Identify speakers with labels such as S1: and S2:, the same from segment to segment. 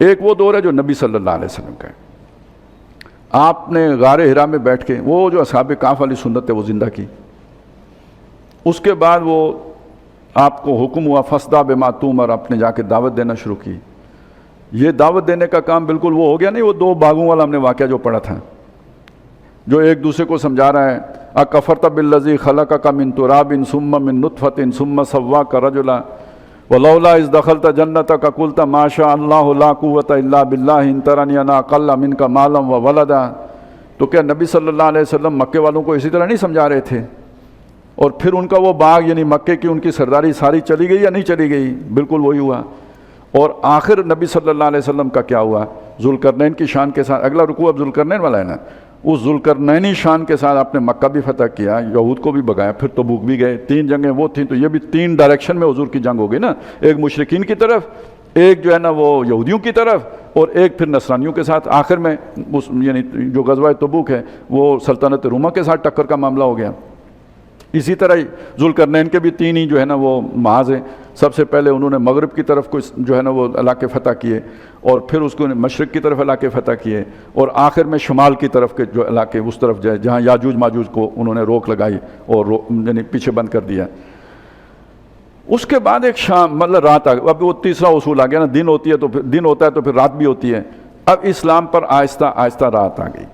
S1: ایک وہ دور ہے جو نبی صلی اللہ علیہ وسلم کا ہے. آپ نے غار حرا میں بیٹھ کے وہ جو اصحاب کہف والی سنت ہے وہ زندہ کی. اس کے بعد وہ آپ کو حکم ہوا فصدع بما تؤمر، آپ نے جا کے دعوت دینا شروع کی. یہ دعوت دینے کا کام بالکل وہ ہو گیا نہیں، وہ دو باغوں والا ہم نے واقعہ جو پڑھا تھا، جو ایک دوسرے کو سمجھا رہا ہے اکفرت بالذی خلقک من تراب ثم من نطفۃ ثم سواک رجلا ولولا اذ دخلت جنتک قلت ما شاء اللہ لا قوۃ الا باللہ ان ترنی انا اقل منک مالا وولدا. تو کیا نبی صلی اللہ علیہ وسلم مکے والوں کو اسی طرح نہیں سمجھا رہے تھے؟ اور پھر ان کا وہ باغ یعنی مکے کی ان کی سرداری ساری چلی گئی یا نہیں چلی گئی؟ بالکل وہی ہوا. اور آخر نبی صلی اللہ علیہ وسلم کا کیا ہوا؟ ذوالقرنین کی شان کے ساتھ، اگلا رکوع اب ذوالقرنین والا ہے نا، اس ذوالقرنینی شان کے ساتھ آپ نے مکہ بھی فتح کیا، یہود کو بھی بگایا، پھر تبوک بھی گئے. 3 جنگیں وہ تھیں، تو یہ بھی 3 ڈائریکشن میں حضور کی جنگ ہو گئی نا، ایک مشرکین کی طرف، ایک جو ہے نا وہ یہودیوں کی طرف، اور ایک پھر نصرانیوں کے ساتھ. آخر میں یعنی جو غزوہ تبوک ہے وہ سلطنت روما کے ساتھ ٹکر کا معاملہ ہو گیا. اسی طرح ذوالقرنین کے بھی 3 ہی جو ہے نا وہ محاذ ہیں. سب سے پہلے انہوں نے مغرب کی طرف کو جو ہے نا وہ علاقے فتح کیے، اور پھر اس کو مشرق کی طرف علاقے فتح کیے، اور آخر میں شمال کی طرف کے جو علاقے اس طرف جائے جہاں یاجوج ماجوج کو انہوں نے روک لگائی اور یعنی پیچھے بند کر دیا. اس کے بعد ایک شام مطلب رات آ گئی. اب وہ تیسرا اصول آ گیا نا، دن ہوتی ہے تو پھر دن ہوتا ہے تو پھر رات بھی ہوتی ہے. اب اسلام پر آہستہ آہستہ رات آ گئی.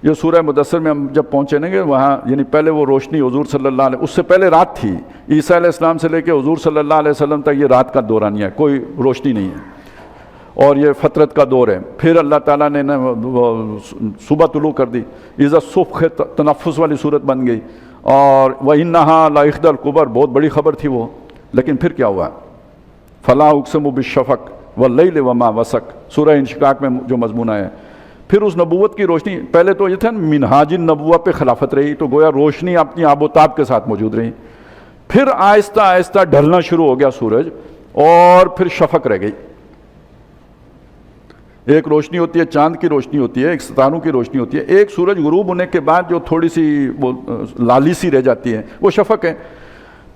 S1: یہ سورہ مدثر میں ہم جب پہنچیں گے وہاں یعنی پہلے وہ روشنی حضور صلی اللہ علیہ، اس سے پہلے رات تھی. عیسیٰ علیہ السلام سے لے کے حضور صلی اللہ علیہ وسلم تک یہ رات کا دورانیہ ہے، کوئی روشنی نہیں ہے، اور یہ فطرت کا دور ہے. پھر اللہ تعالیٰ نے صبح طلوع کر دی، اذا الصبح تنفس والی صورت بن گئی، اور وَإِنَّهَا لَإِحْدَى الْكُبَرِ بہت بڑی خبر تھی وہ. لیکن پھر کیا ہوا؟ فَلَا أُقْسِمُ بِالشَّفَقِ وَاللَّيْلِ وَمَا وَسَقَ، سورہ انشقاق میں جو مضمون ہے. پھر اس نبوت کی روشنی، پہلے تو یہ تھا منہاج النبوہ پہ خلافت رہی، تو گویا روشنی اپنی آب و تاب کے ساتھ موجود رہی. پھر آہستہ آہستہ ڈھلنا شروع ہو گیا سورج، اور پھر شفق رہ گئی. ایک روشنی ہوتی ہے چاند کی روشنی ہوتی ہے، ایک ستاروں کی روشنی ہوتی ہے، ایک سورج غروب ہونے کے بعد جو تھوڑی سی وہ لالی سی رہ جاتی ہے وہ شفق ہے.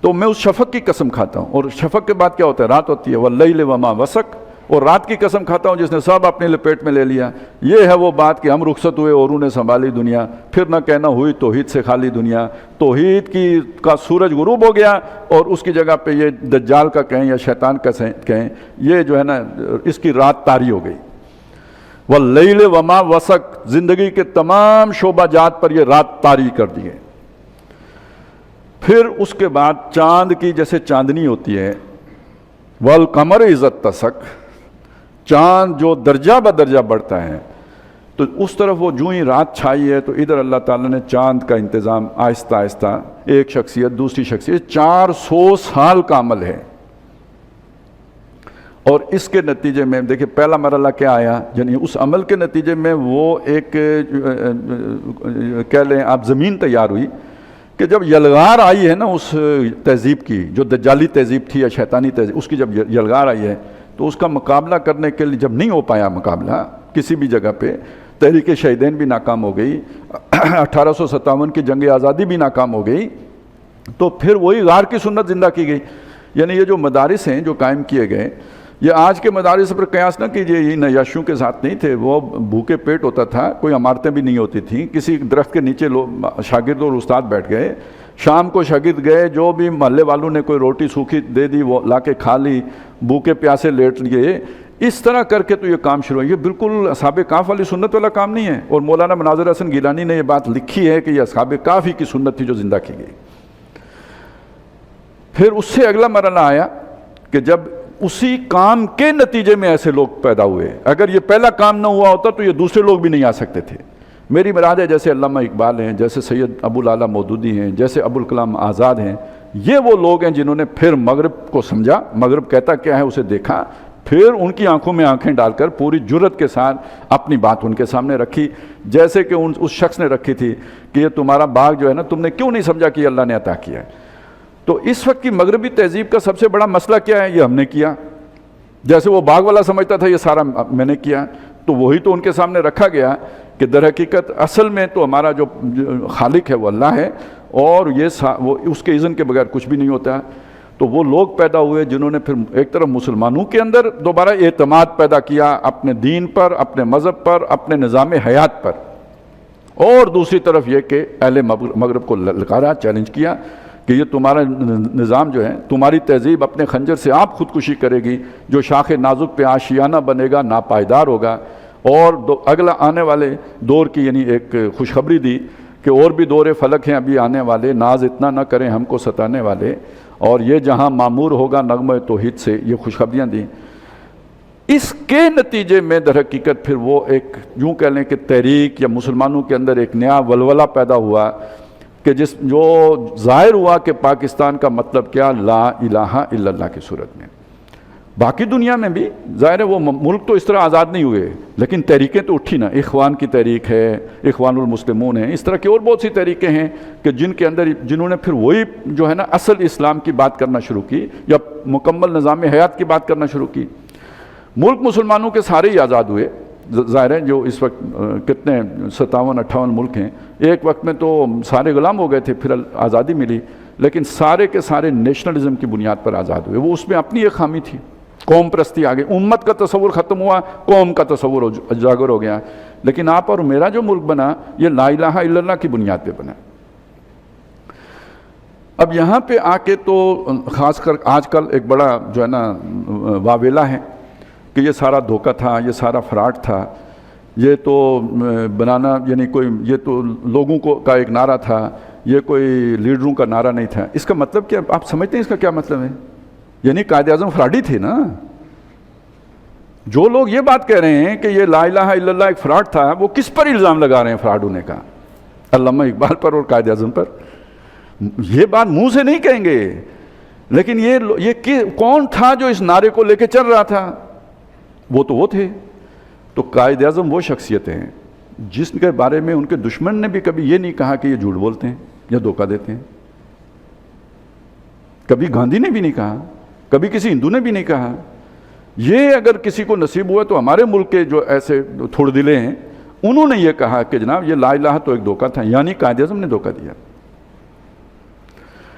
S1: تو میں اس شفق کی قسم کھاتا ہوں. اور شفق کے بعد کیا ہوتا ہے؟ رات ہوتی ہے. واللیل وما وسق، اور رات کی قسم کھاتا ہوں جس نے سب اپنے لپیٹ میں لے لیا. یہ ہے وہ بات کہ ہم رخصت ہوئے اوروں نے سنبھالی دنیا، پھر نہ کہنا ہوئی توحید سے خالی دنیا. توحید کا سورج غروب ہو گیا، اور اس کی جگہ پہ یہ دجال کا کہیں یا شیطان کا کہیں، یہ جو ہے نا اس کی رات طاری ہو گئی. واللیل وما وسق، زندگی کے تمام شعبہ جات پر یہ رات طاری کر دی ہے. پھر اس کے بعد چاند کی جیسے چاندنی ہوتی ہے، والقمر اذا اتسق، چاند جو درجہ بدرجہ بڑھتا ہے، تو اس طرف وہ جو ہی رات چھائی ہے تو ادھر اللہ تعالیٰ نے چاند کا انتظام آہستہ آہستہ، ایک شخصیت دوسری شخصیت، 400 سال کا عمل ہے. اور اس کے نتیجے میں دیکھیں پہلا مرحلہ کیا آیا، یعنی اس عمل کے نتیجے میں وہ ایک کہہ لیں آپ زمین تیار ہوئی کہ جب یلغار آئی ہے نا اس تہذیب کی، جو دجالی تہذیب تھی یا شیطانی تہذیب، اس کی جب یلغار آئی ہے تو اس کا مقابلہ کرنے کے لیے جب نہیں ہو پایا مقابلہ کسی بھی جگہ پہ، تحریک شہیدین بھی ناکام ہو گئی، 1857 کی جنگ آزادی بھی ناکام ہو گئی، تو پھر وہی غار کی سنت زندہ کی گئی. یعنی یہ جو مدارس ہیں جو قائم کیے گئے، یہ آج کے مدارس پر قیاس نہ کیجیے، یہ نجاشیوں کے ساتھ نہیں تھے. وہ بھوکے پیٹ ہوتا تھا، کوئی عمارتیں بھی نہیں ہوتی تھیں، کسی درخت کے نیچے لوگ شاگرد اور استاد بیٹھ گئے، شام کو شاگرد گئے، جو بھی محلے والوں نے کوئی روٹی سوکھی دے دی وہ لا کے کھا لی، بھوکے پیاسے لیٹ لیے. اس طرح کر کے تو یہ کام شروع ہے. یہ بالکل اصحاب کہف والی سنت والا کام نہیں ہے. اور مولانا مناظر حسن گیلانی نے یہ بات لکھی ہے کہ یہ اصحاب کہف ہی کی سنت تھی جو زندہ کی گئی. پھر اس سے اگلا مرحلہ آیا کہ جب اسی کام کے نتیجے میں ایسے لوگ پیدا ہوئے. اگر یہ پہلا کام نہ ہوا ہوتا تو یہ دوسرے لوگ بھی نہیں آ سکتے تھے. میری مراد ہے جیسے علامہ اقبال ہیں، جیسے سید ابو الاعلیٰ مودودی ہیں، جیسے ابوالکلام آزاد ہیں، یہ وہ لوگ ہیں جنہوں نے پھر مغرب کو سمجھا، مغرب کہتا کیا ہے اسے دیکھا، پھر ان کی آنکھوں میں آنکھیں ڈال کر پوری جرت کے ساتھ اپنی بات ان کے سامنے رکھی، جیسے کہ اس شخص نے رکھی تھی کہ یہ تمہارا باغ جو ہے نا تم نے کیوں نہیں سمجھا کہ یہ اللہ نے عطا کیا ہے. تو اس وقت کی مغربی تہذیب کا سب سے بڑا مسئلہ کیا ہے؟ یہ ہم نے کیا. جیسے وہ باغ والا سمجھتا تھا یہ سارا میں نے کیا، تو وہی تو ان کے سامنے رکھا گیا کہ در حقیقت اصل میں تو ہمارا جو خالق ہے وہ اللہ ہے، اور یہ وہ اس کے اذن کے بغیر کچھ بھی نہیں ہوتا. تو وہ لوگ پیدا ہوئے جنہوں نے پھر ایک طرف مسلمانوں کے اندر دوبارہ اعتماد پیدا کیا اپنے دین پر، اپنے مذہب پر، اپنے نظام حیات پر، اور دوسری طرف یہ کہ اہل مغرب کو للکارا، چیلنج کیا کہ یہ تمہارا نظام جو ہے، تمہاری تہذیب اپنے خنجر سے آپ خودکشی کرے گی، جو شاخ نازک پہ آشیانہ بنے گا ناپائیدار ہوگا۔ اور اگلا آنے والے دور کی یعنی ایک خوشخبری دی کہ اور بھی دور فلک ہیں ابھی آنے والے، ناز اتنا نہ کریں ہم کو ستانے والے، اور یہ جہاں معمور ہوگا نغمہ توحید سے، یہ خوشخبریاں دیں۔ اس کے نتیجے میں در حقیقت پھر وہ ایک یوں کہہ لیں کہ تحریک یا مسلمانوں کے اندر ایک نیا ولولہ پیدا ہوا کہ جو ظاہر ہوا کہ پاکستان کا مطلب کیا، لا الہ الا اللہ کی صورت میں۔ باقی دنیا میں بھی ظاہر ہے وہ ملک تو اس طرح آزاد نہیں ہوئے، لیکن تحریکیں تو اٹھی نا، اخوان کی تحریک ہے، اخوان المسلمون ہیں، اس طرح کی اور بہت سی تحریکیں ہیں کہ جن کے اندر جنہوں نے پھر وہی جو ہے نا اصل اسلام کی بات کرنا شروع کی یا مکمل نظام حیات کی بات کرنا شروع کی۔ ملک مسلمانوں کے سارے ہی آزاد ہوئے، ظاہر ہے جو اس وقت کتنے 57-58 ملک ہیں، ایک وقت میں تو سارے غلام ہو گئے تھے، پھر آزادی ملی، لیکن سارے کے سارے نیشنلزم کی بنیاد پر آزاد ہوئے۔ وہ اس میں اپنی ایک خامی تھی، قوم پرستی آگے، امت کا تصور ختم ہوا، قوم کا تصور اجاگر ہو گیا۔ لیکن آپ اور میرا جو ملک بنا یہ لا الہ الا اللہ کی بنیاد پہ بنا۔ اب یہاں پہ آ کے تو خاص کر آج کل ایک بڑا جو ہے نا واویلا ہے کہ یہ سارا دھوکہ تھا، یہ سارا فراڈ تھا، یہ تو بنانا یعنی کوئی یہ تو لوگوں کو کا ایک نعرہ تھا، یہ کوئی لیڈروں کا نعرہ نہیں تھا۔ اس کا مطلب کیا آپ سمجھتے ہیں اس کا کیا مطلب ہے؟ یعنی قائد اعظم فراڈی تھے نا۔ جو لوگ یہ بات کہہ رہے ہیں کہ یہ لا الہ الا اللہ ایک فراڈ تھا، وہ کس پر الزام لگا رہے ہیں فراڈ ہونے کا؟ علامہ اقبال پر اور قائد اعظم پر۔ یہ بات منہ سے نہیں کہیں گے، لیکن یہ کون تھا جو اس نعرے کو لے کے چل رہا تھا؟ وہ تھے۔ تو قائد اعظم وہ شخصیتیں ہیں جس کے بارے میں ان کے دشمن نے بھی کبھی یہ نہیں کہا کہ یہ جھوٹ بولتے ہیں یا دھوکہ دیتے ہیں۔ کبھی گاندھی نے بھی نہیں کہا، کبھی کسی ہندو نے بھی نہیں کہا۔ یہ اگر کسی کو نصیب ہوا تو ہمارے ملک کے جو ایسے تھوڑ دلے ہیں انہوں نے یہ کہا کہ جناب یہ لا الہ تو ایک دھوکہ تھا، یعنی قائد اعظم نے دھوکہ دیا۔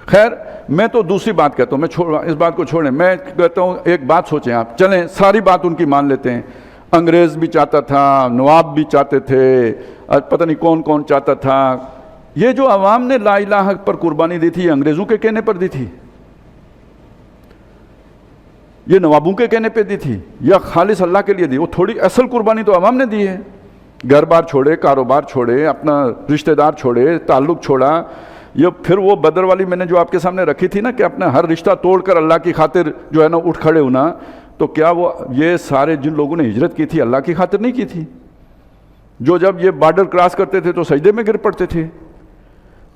S1: خیر میں تو دوسری بات کہتا ہوں، میں اس بات کو چھوڑیں، میں کہتا ہوں ایک بات سوچیں آپ، چلیں ساری بات ان کی مان لیتے ہیں، انگریز بھی چاہتا تھا، نواب بھی چاہتے تھے، پتہ نہیں کون کون چاہتا تھا۔ یہ جو عوام نے لا الہ پر قربانی دی تھی یہ انگریزوں کے کہنے پر دی تھی، یہ نوابوں کے کہنے پہ دی تھی، یا خالص اللہ کے لیے دی؟ وہ تھوڑی اصل قربانی تو عوام نے دی ہے، گھر بار چھوڑے، کاروبار چھوڑے، اپنا رشتہ دار چھوڑے، تعلق چھوڑا۔ یہ پھر وہ بدر والی میں نے جو آپ کے سامنے رکھی تھی نا کہ اپنا ہر رشتہ توڑ کر اللہ کی خاطر جو ہے نا اٹھ کھڑے ہونا، تو کیا وہ یہ سارے جن لوگوں نے ہجرت کی تھی اللہ کی خاطر نہیں کی تھی؟ جو جب یہ بارڈر کراس کرتے تھے تو سجدے میں گر پڑتے تھے،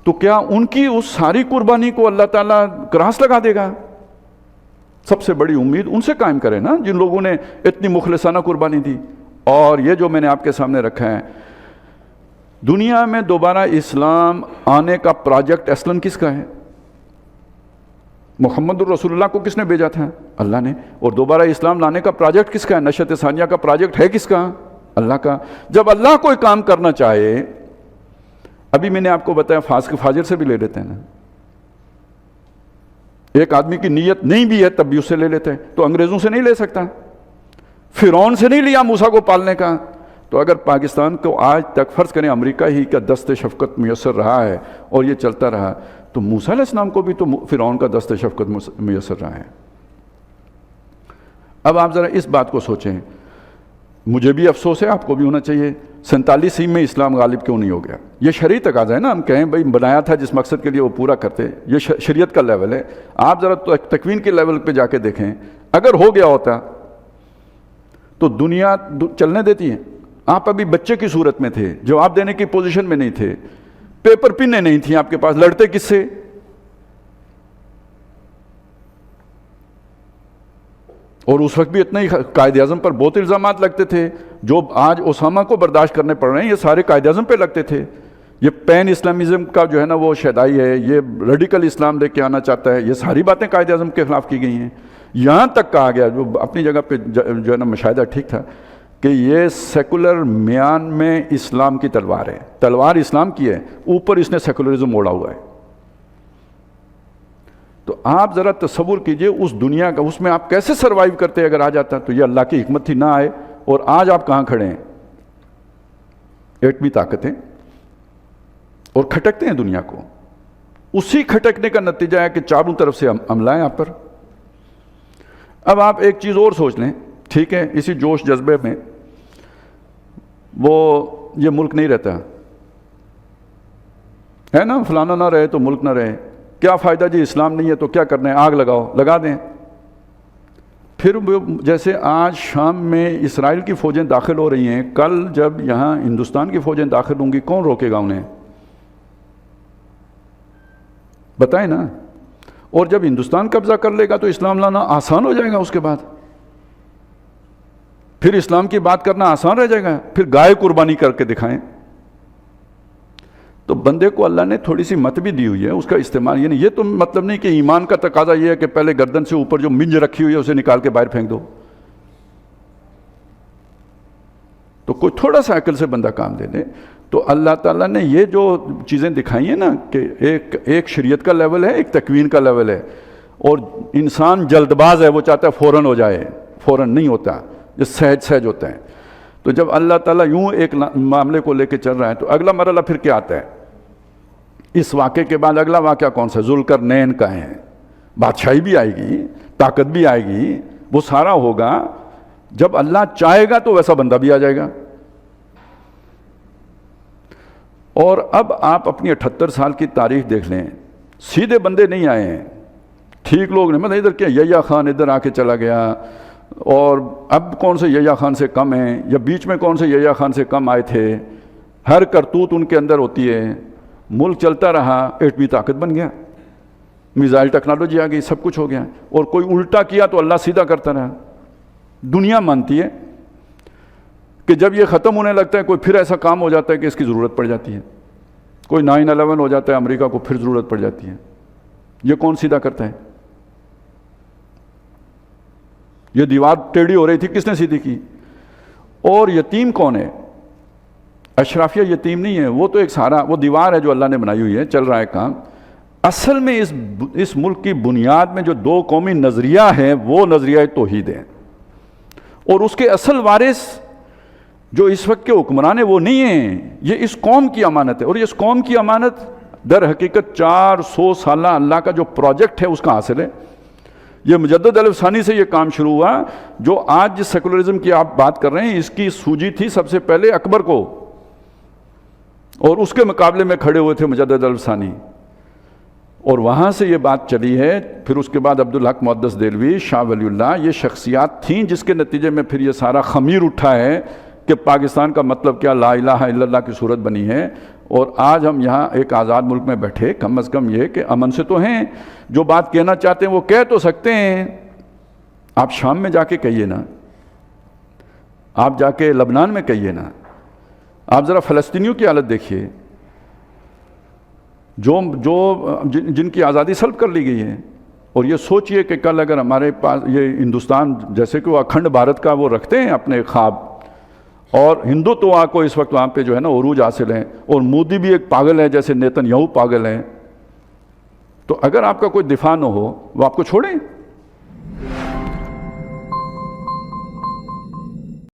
S1: تو کیا ان کی اس ساری قربانی کو اللہ تعالیٰ کراس لگا دے گا؟ سب سے بڑی امید ان سے قائم کرے نا جن لوگوں نے اتنی مخلصانہ قربانی دی۔ اور یہ جو میں نے آپ کے سامنے رکھا ہے، دنیا میں دوبارہ اسلام آنے کا پروجیکٹ اصلاً کس کا ہے؟ محمد الرسول اللہ کو کس نے بھیجا تھا؟ اللہ نے۔ اور دوبارہ اسلام لانے کا پروجیکٹ کس کا ہے؟ نشأت ثانیہ کا پروجیکٹ ہے کس کا؟ اللہ کا۔ جب اللہ کوئی کام کرنا چاہے، ابھی میں نے آپ کو بتایا فاسق فاجر سے بھی لے لیتے ہیں نا، ایک آدمی کی نیت نہیں بھی ہے تب بھی اس سے لے لیتے ہیں، تو انگریزوں سے نہیں لے سکتا، فرعون سے نہیں لیا موسیٰ کو پالنے کا۔ تو اگر پاکستان کو آج تک فرض کریں امریکہ ہی کا دست شفقت میسر رہا ہے اور یہ چلتا رہا، تو موسیٰ علیہ السلام کو بھی تو فرعون کا دست شفقت میسر رہا ہے۔ اب آپ ذرا اس بات کو سوچیں، مجھے بھی افسوس ہے، آپ کو بھی ہونا چاہیے، 47 میں اسلام غالب کیوں نہیں ہو گیا؟ یہ شرعی تقاضا ہے نا، ہم کہیں بھائی بنایا تھا جس مقصد کے لیے وہ پورا کرتے، یہ شریعت کا لیول ہے۔ آپ ذرا تکوین کے لیول پہ جا کے دیکھیں، اگر ہو گیا ہوتا تو دنیا چلنے دیتی ہے؟ آپ ابھی بچے کی صورت میں تھے، جواب دینے کی پوزیشن میں نہیں تھے، پیپر پنیں نہیں تھیں آپ کے پاس، لڑتے کس سے؟ اور اس وقت بھی اتنا ہی قائد اعظم پر بہت الزامات لگتے تھے، جو آج اسامہ کو برداشت کرنے پڑ رہے ہیں یہ سارے قائد اعظم پہ لگتے تھے۔ یہ پین اسلامزم کا جو ہے نا وہ شیدائی ہے، یہ ریڈیکل اسلام لے کے آنا چاہتا ہے، یہ ساری باتیں قائد اعظم کے خلاف کی گئی ہیں۔ یہاں تک کہا گیا، جو اپنی جگہ پہ جو ہے نا مشاہدہ ٹھیک تھا، کہ یہ سیکولر میان میں اسلام کی تلوار ہے، تلوار اسلام کی ہے، اوپر اس نے سیکولرزم اوڑھا ہوا ہے۔ تو آپ ذرا تصور کیجئے اس دنیا کا، اس میں آپ کیسے سروائیو کرتے اگر آ جاتا؟ تو یہ اللہ کی حکمت تھی نہ آئے، اور آج آپ کہاں کھڑے ہیں؟ ایٹمی طاقتیں، اور کھٹکتے ہیں دنیا کو۔ اسی کھٹکنے کا نتیجہ ہے کہ چاروں طرف سے حملہ ہے آپ پر۔ اب آپ ایک چیز اور سوچ لیں، ٹھیک ہے، اسی جوش جذبے میں وہ یہ ملک نہیں رہتا ہے نا، فلانا نہ رہے تو ملک نہ رہے، کیا فائدہ جی، اسلام نہیں ہے تو کیا کرنا ہے، آگ لگاؤ، لگا دیں۔ پھر جیسے آج شام میں اسرائیل کی فوجیں داخل ہو رہی ہیں، کل جب یہاں ہندوستان کی فوجیں داخل ہوں گی، کون روکے گا انہیں؟ بتائیں نا۔ اور جب ہندوستان قبضہ کر لے گا تو اسلام لانا آسان ہو جائے گا، اس کے بعد پھر اسلام کی بات کرنا آسان رہ جائے گا، پھر گائے قربانی کر کے دکھائیں۔ تو بندے کو اللہ نے تھوڑی سی مت بھی دی ہوئی ہے، اس کا استعمال، یعنی یہ تو مطلب نہیں کہ ایمان کا تقاضا یہ ہے کہ پہلے گردن سے اوپر جو منج رکھی ہوئی ہے اسے نکال کے باہر پھینک دو۔ تو کوئی تھوڑا سا عقل سے بندہ کام دے دے۔ تو اللہ تعالیٰ نے یہ جو چیزیں دکھائی ہیں نا کہ ایک شریعت کا لیول ہے، ایک تکوین کا لیول ہے، اور انسان جلد باز ہے، وہ چاہتا ہے فوراً ہو جائے، فوراً نہیں ہوتا، یہ سہج سہج ہوتا ہے۔ تو جب اللہ تعالیٰ یوں ایک معاملے کو لے کے چل رہا ہے تو اگلا مرحلہ پھر کیا آتا ہے؟ اس واقعے کے بعد اگلا واقعہ کون سا؟ ذوالقرنین کا ہے۔ بادشاہی بھی آئے گی، طاقت بھی آئے گی، وہ سارا ہوگا۔ جب اللہ چاہے گا تو ویسا بندہ بھی آ جائے گا۔ اور اب آپ اپنی 78 سال کی تاریخ دیکھ لیں، سیدھے بندے نہیں آئے ہیں، ٹھیک لوگ نہیں، مطلب ادھر کیا یحییٰ خان ادھر آ کے چلا گیا، اور اب کون سے یحییٰ خان سے کم ہیں، یا بیچ میں کون سے یحییٰ خان سے کم آئے تھے، ہر کرتوت ان کے اندر ہوتی ہے۔ ملک چلتا رہا، ایٹمی طاقت بن گیا، میزائل ٹیکنالوجی آ گئی، سب کچھ ہو گیا، اور کوئی الٹا کیا تو اللہ سیدھا کرتا رہا۔ دنیا مانتی ہے کہ جب یہ ختم ہونے لگتا ہے کوئی پھر ایسا کام ہو جاتا ہے کہ اس کی ضرورت پڑ جاتی ہے، کوئی 9/11 ہو جاتا ہے امریکہ کو، پھر ضرورت پڑ جاتی ہے۔ یہ کون سیدھا کرتا ہے؟ یہ دیوار ٹیڑھی ہو رہی تھی، کس نے سیدھی کی؟ اور یتیم کون ہے؟ اشرافیہ یتیم نہیں ہے، وہ تو ایک سارا وہ دیوار ہے جو اللہ نے بنائی ہوئی ہے، چل رہا ہے کام۔ اصل میں اس ملک کی بنیاد میں جو دو قومی نظریہ ہے وہ نظریہ توحید ہے، اور اس کے اصل وارث جو اس وقت کے حکمران ہیں وہ نہیں ہیں، یہ اس قوم کی امانت ہے، اور اس قوم کی امانت در حقیقت 400 سالہ اللہ کا جو پروجیکٹ ہے اس کا حاصل ہے۔ یہ مجدد الف ثانی سے یہ کام شروع ہوا، جو آج جس سیکولرزم کی آپ بات کر رہے ہیں اس کی سوجی تھی سب سے پہلے اکبر کو، اور اس کے مقابلے میں کھڑے ہوئے تھے مجدد الف ثانی، اور وہاں سے یہ بات چلی ہے۔ پھر اس کے بعد عبدالحق محدث دہلوی، شاہ ولی اللہ، یہ شخصیات تھیں جس کے نتیجے میں پھر یہ سارا خمیر اٹھا ہے کہ پاکستان کا مطلب کیا، لا الہ الا اللہ کی صورت بنی ہے۔ اور آج ہم یہاں ایک آزاد ملک میں بیٹھے، کم از کم یہ کہ امن سے تو ہیں، جو بات کہنا چاہتے ہیں وہ کہہ تو سکتے ہیں۔ آپ شام میں جا کے کہیے نا، آپ جا کے لبنان میں کہیے نا، آپ ذرا فلسطینیوں کی حالت دیکھیے جن کی آزادی سلب کر لی گئی ہے، اور یہ سوچئے کہ کل اگر ہمارے پاس یہ ہندوستان جیسے کہ وہ اکھنڈ بھارت کا وہ رکھتے ہیں اپنے خواب، اور ہندوتوا کو اس وقت وہاں پہ جو ہے نا عروج حاصل ہے، اور مودی بھی ایک پاگل ہے جیسے نیتن یاہو پاگل ہے، تو اگر آپ کا کوئی دفاع نہ ہو وہ آپ کو چھوڑیں؟